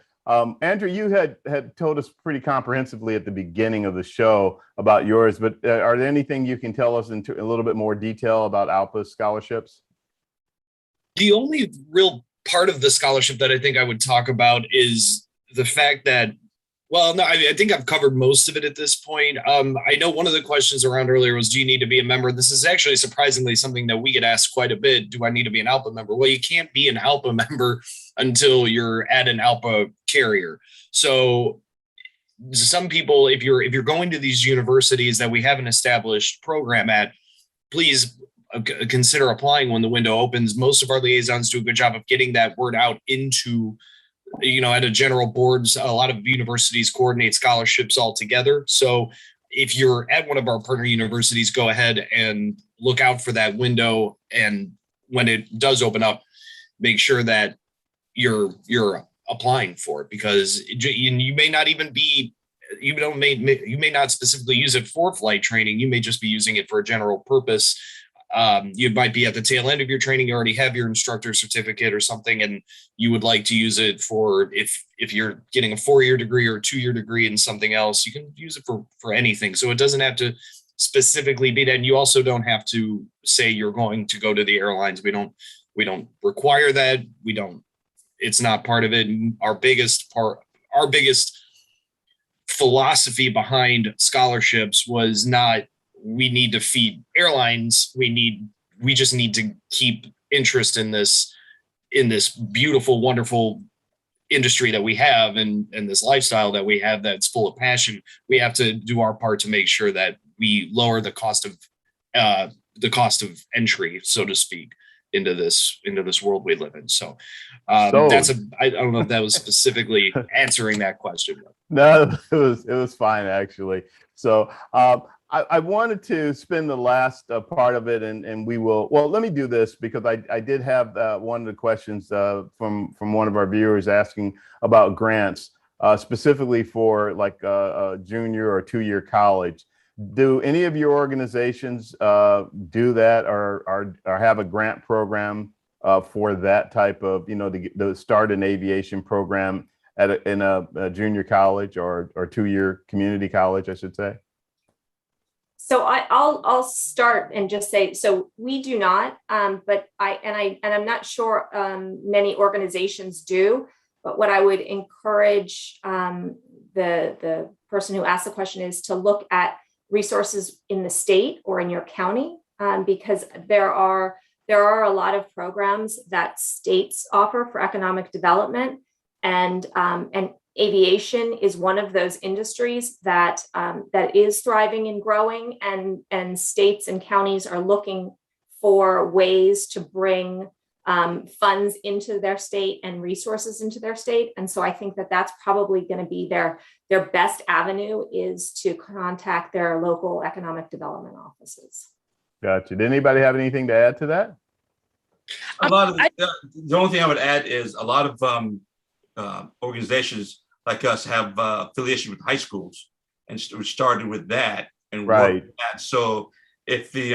Andrew, you had told us pretty comprehensively at the beginning of the show about yours, but are there anything you can tell us into a little bit more detail about ALPA scholarships? The only real part of the scholarship that I think I would talk about is the fact that, well, no, I think I've covered most of it at this point. I know one of the questions around earlier was, do you need to be a member? This is actually surprisingly something that we get asked quite a bit. Do I need to be an ALPA member? Well, you can't be an ALPA member until you're at an ALPA carrier. So some people, if you're going to these universities that we have an established program at, please consider applying when the window opens. Most of our liaisons do a good job of getting that word out into, at a general boards. A lot of universities coordinate scholarships all together. So if you're at one of our partner universities, go ahead and look out for that window. And when it does open up, make sure that you're applying for it, because you may not even be, you may not specifically use it for flight training. You may just be using it for a general purpose. You might be at the tail end of your training. You already have your instructor certificate or something, and you would like to use it for, if you're getting a 4-year degree or a 2-year degree in something else, you can use it for anything. So it doesn't have to specifically be that. And you also don't have to say you're going to go to the airlines. We don't require that. It's not part of it. Our biggest philosophy behind scholarships was not, we need to feed airlines. We just need to keep interest in this beautiful, wonderful industry that we have, and this lifestyle that we have that's full of passion. We have to do our part to make sure that we lower the cost of entry, so to speak, into this world we live in. So I don't know if that was specifically answering that question. No, it was fine actually. So I wanted to spend the last part of it, and we will. Well, let me do this, because I did have one of the questions from one of our viewers asking about grants, specifically for like a junior or 2-year college. Do any of your organizations do that, or have a grant program for that type of, the start an aviation program in a junior college or 2-year community college, I should say? So I'll start and just say, so we do not, but I'm not sure many organizations do, but what I would encourage the person who asked the question is to look at resources in the state or in your county, because there are a lot of programs that states offer for economic development, and aviation is one of those industries that is thriving and growing, and states and counties are looking for ways to bring funds into their state and resources into their state. And so I think that that's probably going to be their best avenue, is to contact their local economic development offices. Gotcha. Did anybody have anything to add to that? A lot of the only thing I would add is a lot of organizations like us have affiliation with high schools, and we started with that and right. worked with that. So if the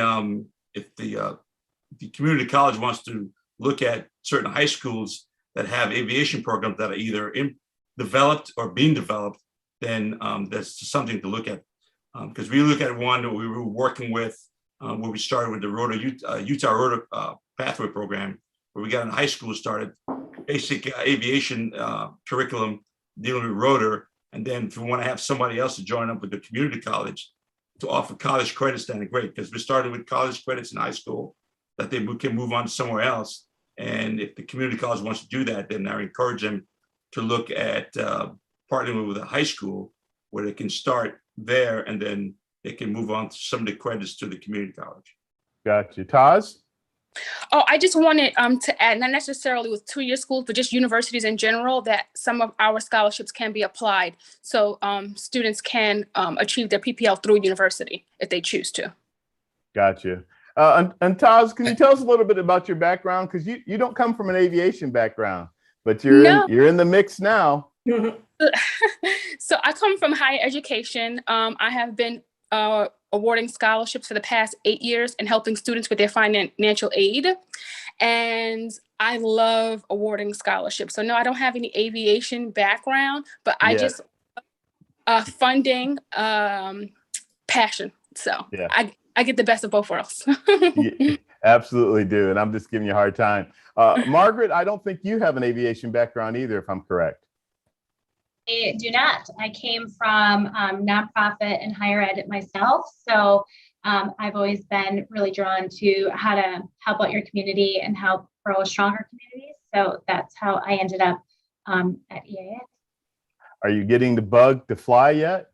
community college wants to look at certain high schools that have aviation programs that are either developed or being developed, then that's something to look at. Because we look at one that we were working with, where we started with the Utah Rotor Pathway Program, where we got in high school started basic aviation curriculum dealing with rotor. And then if we want to have somebody else to join up with the community college to offer college credits, then great, because we started with college credits in high school that they can move on to somewhere else. And if the community college wants to do that, then I encourage them to look at partnering with a high school where they can start there, and then they can move on to some of the credits to the community college. Gotcha. Taz? Oh, I just wanted to add, not necessarily with 2-year schools, but just universities in general, that some of our scholarships can be applied. So students can achieve their PPL through university if they choose to. Gotcha. And Taz, can you tell us a little bit about your background? Because you don't come from an aviation background, but you're in the mix now. So I come from higher education. I have been awarding scholarships for the past 8 years and helping students with their financial aid. And I love awarding scholarships. So no, I don't have any aviation background, but I just funding, passion. So yeah. I get the best of both worlds. Yeah, absolutely do. And I'm just giving you a hard time. Margaret, I don't think you have an aviation background either, if I'm correct. I do not. I came from nonprofit and higher ed myself. So I've always been really drawn to how to help out your community and help grow stronger communities. So that's how I ended up at EAA. Are you getting the bug to fly yet?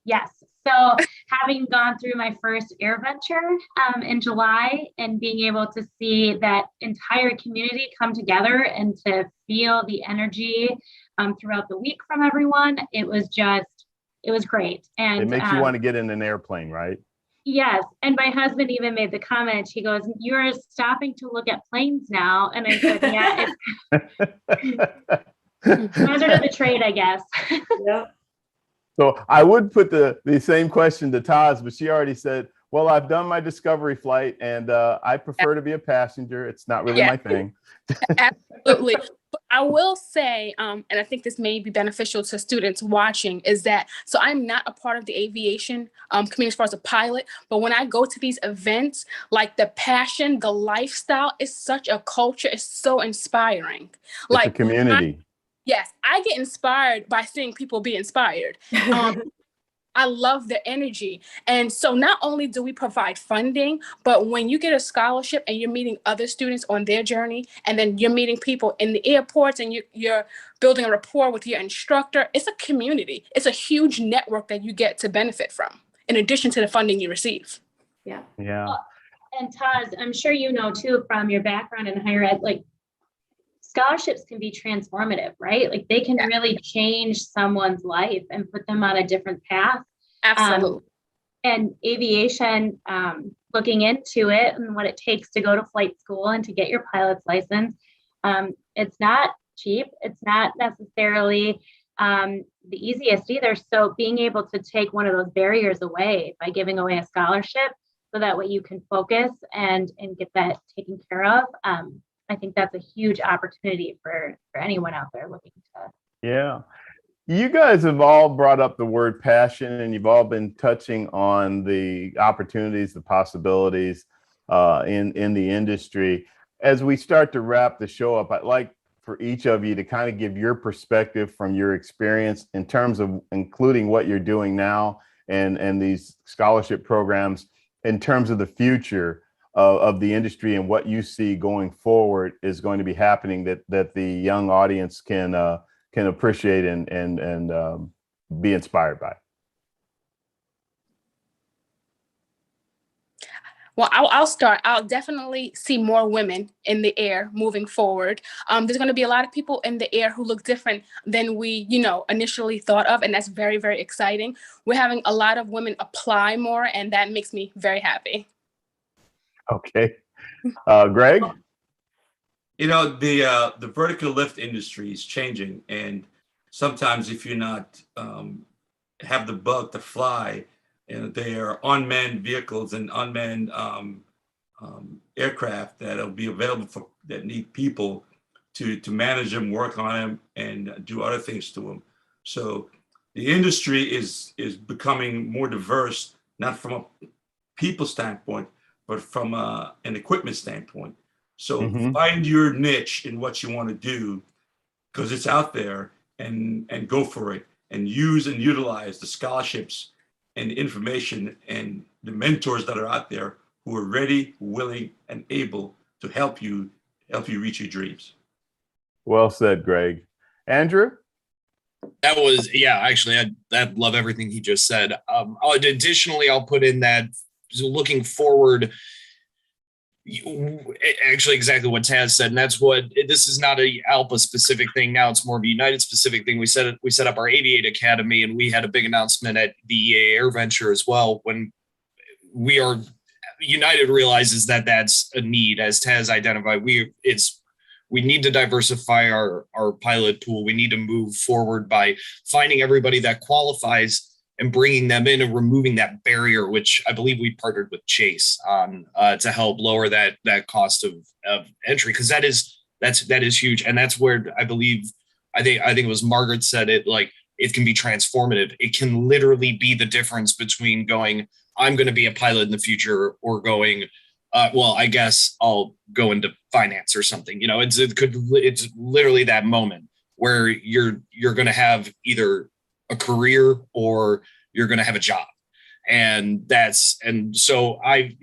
Yes. So having gone through my first air venture in July and being able to see that entire community come together and to feel the energy throughout the week from everyone, it was great. And it makes you want to get in an airplane, right? Yes. And my husband even made the comment, he goes, "You're stopping to look at planes now." And I said, yeah, it's hazard of the trade, I guess. Yep. So I would put the same question to Taz, but she already said, well, I've done my discovery flight and I prefer to be a passenger. It's not really my thing. Absolutely. But I will say, and I think this may be beneficial to students watching, is that, so I'm not a part of the aviation community as far as a pilot, but when I go to these events, like the passion, the lifestyle is such a culture. It's so inspiring. It's like a community. Yes, I get inspired by seeing people be inspired. I love the energy. And so not only do we provide funding, but when you get a scholarship and you're meeting other students on their journey, and then you're meeting people in the airports and you're building a rapport with your instructor, it's a community. It's a huge network that you get to benefit from, in addition to the funding you receive. Yeah. Yeah. And Taz, I'm sure you know too, from your background in higher ed, like, scholarships can be transformative, right? Like they can really change someone's life and put them on a different path. Absolutely. And aviation, looking into it and what it takes to go to flight school and to get your pilot's license, it's not cheap. It's not necessarily the easiest either. So being able to take one of those barriers away by giving away a scholarship, so that way you can focus and get that taken care of. I think that's a huge opportunity for anyone out there looking to. Yeah. You guys have all brought up the word passion, and you've all been touching on the opportunities, the possibilities in the industry. As we start to wrap the show up, I'd like for each of you to kind of give your perspective from your experience in terms of including what you're doing now and these scholarship programs in terms of the future of the industry and what you see going forward is going to be happening that the young audience can appreciate and be inspired by. Well, I'll start. I'll definitely see more women in the air moving forward. There's going to be a lot of people in the air who look different than we, initially thought of, and that's very, very exciting. We're having a lot of women apply more, and that makes me very happy. Okay, Greg. The vertical lift industry is changing, and sometimes if you're not have the bug to fly, they are unmanned vehicles and unmanned aircraft that'll be available for that need people to manage them, work on them, and do other things to them. So the industry is becoming more diverse, not from a people standpoint, but from an equipment standpoint. So find your niche in what you want to do, because it's out there, and go for it, and use and utilize the scholarships and the information and the mentors that are out there who are ready, willing, and able to help you reach your dreams. Well said, Greg. Andrew? That was, actually, I love everything he just said. Additionally, I'll put in that looking forward, actually exactly what Taz said, and that's what this is not a ALPA specific thing now, it's more of a United specific thing. We set up our Aviate Academy, and we had a big announcement at the Air Venture as well, when United realizes that that's a need, as Taz identified. We need to diversify our pilot pool. We need to move forward by finding everybody that qualifies and bringing them in and removing that barrier, which I believe we partnered with Chase on to help lower that cost of entry, because that is huge, and that's where I think it was Margaret said it, like, it can be transformative. It can literally be the difference between going, I'm going to be a pilot in the future, or going, well, I guess I'll go into finance or something. It's literally that moment where you're going to have either a career or you're going to have a job. And so I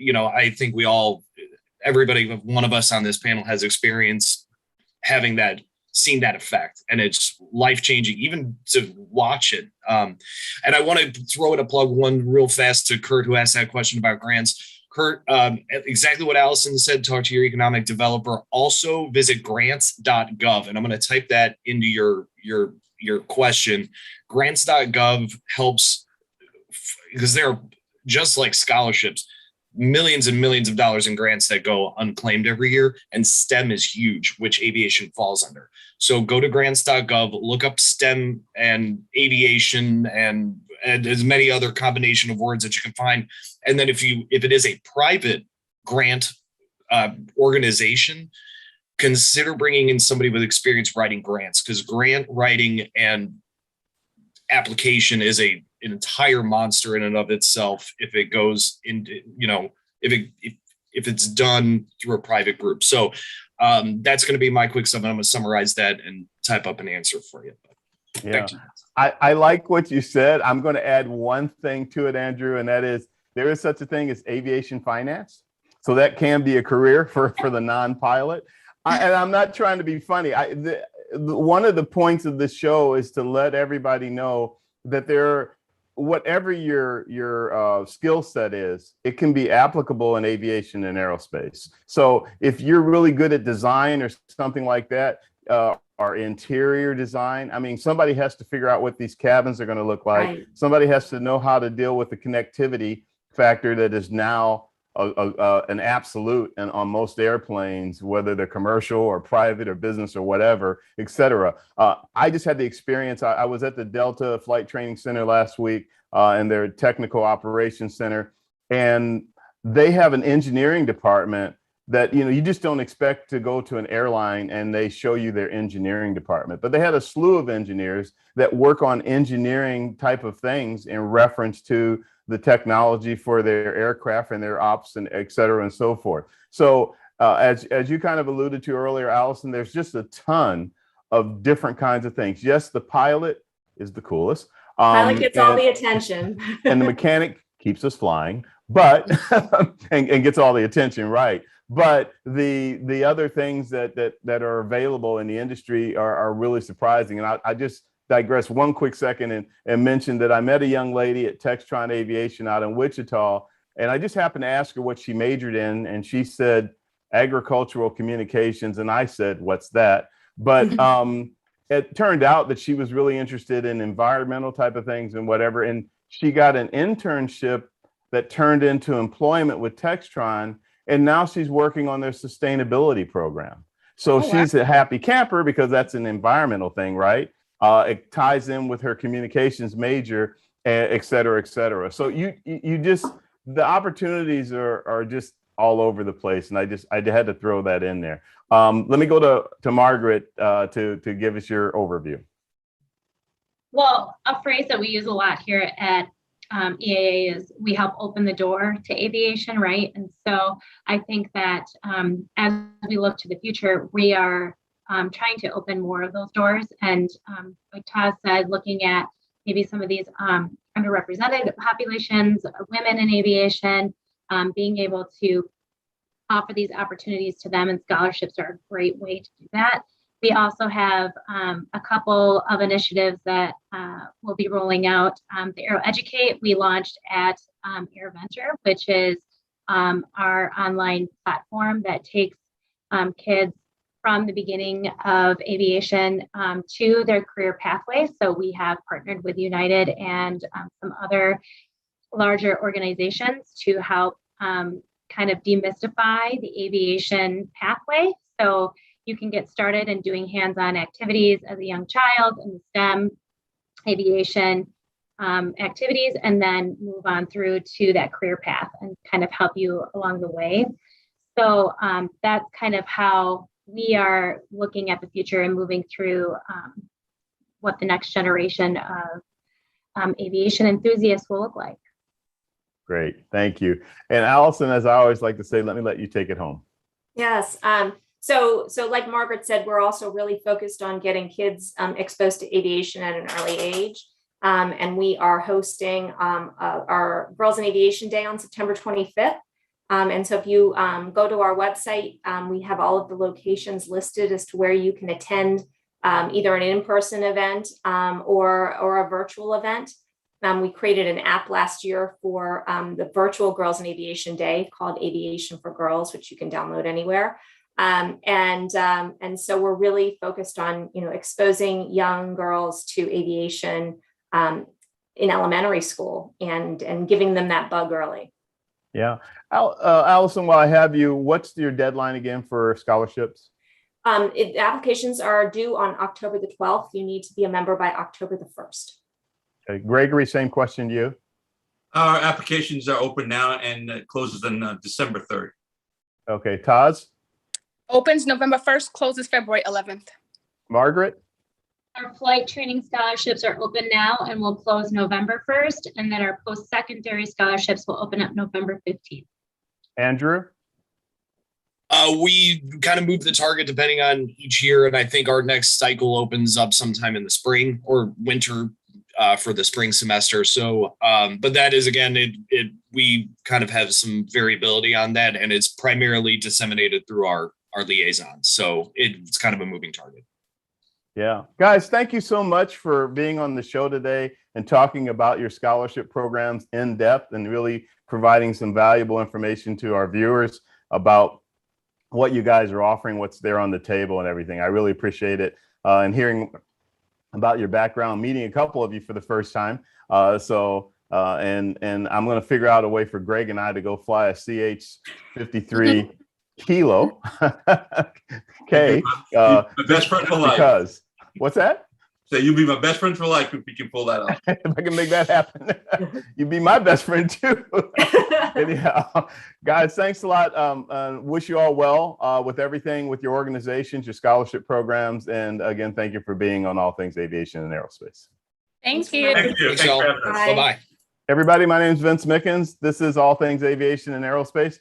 think everybody, one of us on this panel has experience seen that effect, and it's life-changing even to watch it. And I want to throw in a plug one real fast to Kurt, who asked that question about grants. Kurt, exactly what Allison said, talk to your economic developer. Also visit grants.gov, and I'm going to type that into your question. Grants.gov helps, because they're just like scholarships, millions and millions of dollars in grants that go unclaimed every year, and STEM is huge, which aviation falls under. So go to grants.gov, look up STEM and aviation and as many other combination of words that you can find. And then if it is a private grant organization, consider bringing in somebody with experience writing grants, because grant writing and application is an entire monster in and of itself if it goes into, if it's done through a private group. So that's going to be my quick sum. I'm going to summarize that and type up an answer for you. Yeah, I like what you said. I'm going to add one thing to it, Andrew, and that is there is such a thing as aviation finance. So that can be a career for the non-pilot. And I'm not trying to be funny. One of the points of this show is to let everybody know that whatever your skill set is, it can be applicable in aviation and aerospace. So if you're really good at design or something like that, or interior design, I mean, somebody has to figure out what these cabins are going to look like. Right. Somebody has to know how to deal with the connectivity factor that is now an absolute and on most airplanes, whether they're commercial or private or business or whatever, et cetera. I just had the experience. I was at the Delta Flight Training Center last week in their technical operations center, and they have an engineering department that, you know, you just don't expect to go to an airline and they show you their engineering department. But they had a slew of engineers that work on engineering type of things in reference to the technology for their aircraft and their ops and et cetera and so forth. So as you kind of alluded to earlier, Allison, there's just a ton of different kinds of things. Yes, the pilot is the coolest. Pilot gets all the attention. And the mechanic keeps us flying, but and gets all the attention, right? But the other things that are available in the industry are really surprising. And I just digress one quick second and mention that I met a young lady at Textron Aviation out in Wichita, and I just happened to ask her what she majored in, and she said agricultural communications, and I said, "What's that?" But it turned out that she was really interested in environmental type of things and whatever, and she got an internship that turned into employment with Textron. And now she's working on their sustainability program. So she's a happy camper because that's an environmental thing, right? It ties in with her communications major, et cetera, et cetera. So you just, the opportunities are just all over the place. And I had to throw that in there. Let me go to Margaret to give us your overview. Well, a phrase that we use a lot here at EAA is we help open the door to aviation, right? And so I think that as we look to the future, we are trying to open more of those doors. And like Todd said, looking at maybe some of these underrepresented populations, women in aviation, being able to offer these opportunities to them, and scholarships are a great way to do that. We also have a couple of initiatives that we'll be rolling out. The Aero Educate we launched at AirVenture, which is our online platform that takes kids from the beginning of aviation to their career pathway. So we have partnered with United and some other larger organizations to help kind of demystify the aviation pathway. So you can get started in doing hands-on activities as a young child in the STEM aviation activities, and then move on through to that career path and kind of help you along the way. So that's kind of how we are looking at the future and moving through what the next generation of aviation enthusiasts will look like. Great, thank you. And Allison, as I always like to say, let you take it home. Yes. So like Margaret said, we're also really focused on getting kids exposed to aviation at an early age. And we are hosting our Girls in Aviation Day on September 25th. And so if you go to our website, we have all of the locations listed as to where you can attend either an in-person event or a virtual event. We created an app last year for the virtual Girls in Aviation Day called Aviation for Girls, which you can download anywhere. And so we're really focused on, exposing young girls to aviation in elementary school and giving them that bug early. Yeah. Allison, while I have you, what's your deadline again for scholarships? Applications are due on October the 12th. You need to be a member by October the 1st. Okay. Gregory, same question to you. Our applications are open now and it closes on December 3rd. Okay. Taz? Opens November 1st, closes February 11th. Margaret? Our flight training scholarships are open now and will close November 1st. And then our post-secondary scholarships will open up November 15th. Andrew? We kind of move the target depending on each year. And I think our next cycle opens up sometime in the spring or winter for the spring semester. So, but that is, again, we kind of have some variability on that, and it's primarily disseminated through our liaisons. So it's kind of a moving target. Yeah. Guys, thank you so much for being on the show today and talking about your scholarship programs in depth and really providing some valuable information to our viewers about what you guys are offering, what's there on the table and everything. I really appreciate it. And hearing about your background, meeting a couple of you for the first time. And I'm going to figure out a way for Greg and I to go fly a CH-53 Kilo. Okay. The best friend for life. Because what's that? So you'll be my best friend for life if we can pull that off. If I can make that happen, you'd be my best friend too. Anyhow, guys, thanks a lot. Wish you all well with everything with your organizations, your scholarship programs. And again, thank you for being on All Things Aviation and Aerospace. Thank you. Thank you. Thanks, Thanks y'all. for having us. Bye. Bye-bye. Everybody, my name is Vince Mickens. This is All Things Aviation and Aerospace.